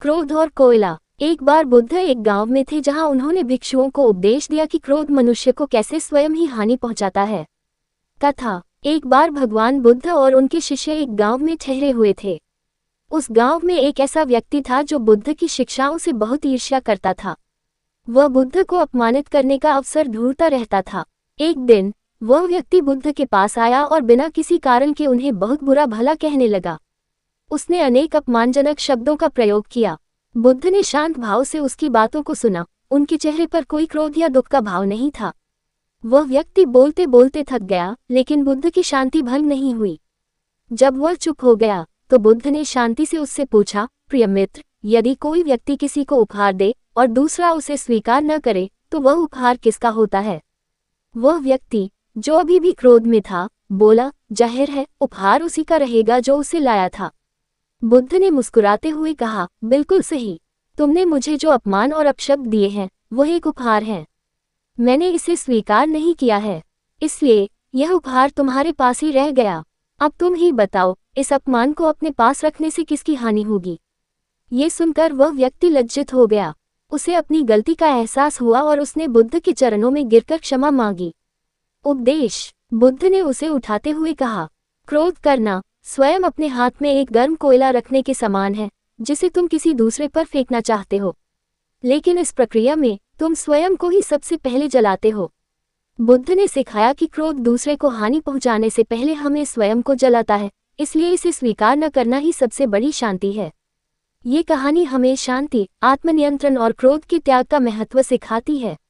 क्रोध और कोयला। एक बार बुद्ध एक गांव में थे जहां उन्होंने भिक्षुओं को उपदेश दिया कि क्रोध मनुष्य को कैसे स्वयं ही हानि पहुंचाता है। कथा। एक बार भगवान बुद्ध और उनके शिष्य एक गांव में ठहरे हुए थे। उस गांव में एक ऐसा व्यक्ति था जो बुद्ध की शिक्षाओं से बहुत ईर्ष्या करता था। वह बुद्ध को अपमानित करने का अवसर ढूंढता रहता था। एक दिन वह व्यक्ति बुद्ध के पास आया और बिना किसी कारण के उन्हें बहुत बुरा भला कहने लगा। उसने अनेक अपमानजनक शब्दों का प्रयोग किया। बुद्ध ने शांत भाव से उसकी बातों को सुना। उनके चेहरे पर कोई क्रोध या दुख का भाव नहीं था। वह व्यक्ति बोलते बोलते थक गया, लेकिन बुद्ध की शांति भंग नहीं हुई। जब वह चुप हो गया तो बुद्ध ने शांति से उससे पूछा, प्रिय मित्र, यदि कोई व्यक्ति किसी को उपहार दे और दूसरा उसे स्वीकार न करे तो वह उपहार किसका होता है? वह व्यक्ति, जो अभी भी क्रोध में था, बोला, जाहिर है उपहार उसी का रहेगा जो उसे लाया था। बुद्ध ने मुस्कुराते हुए कहा, बिल्कुल सही। तुमने मुझे जो अपमान और अपशब्द दिए हैं वह एक उपहार है। मैंने इसे स्वीकार नहीं किया है, इसलिए यह उपहार तुम्हारे पास ही रह गया। अब तुम ही बताओ, इस अपमान को अपने पास रखने से किसकी हानि होगी? ये सुनकर वह व्यक्ति लज्जित हो गया। उसे अपनी गलती का एहसास हुआ और उसने बुद्ध के चरणों में गिरकर क्षमा मांगी। उपदेश। बुद्ध ने उसे उठाते हुए कहा, क्रोध करना स्वयं अपने हाथ में एक गर्म कोयला रखने के समान है, जिसे तुम किसी दूसरे पर फेंकना चाहते हो, लेकिन इस प्रक्रिया में तुम स्वयं को ही सबसे पहले जलाते हो। बुद्ध ने सिखाया कि क्रोध दूसरे को हानि पहुंचाने से पहले हमें स्वयं को जलाता है, इसलिए इसे स्वीकार न करना ही सबसे बड़ी शांति है। ये कहानी हमें शांति, आत्मनियंत्रण और क्रोध के त्याग का महत्व सिखाती है।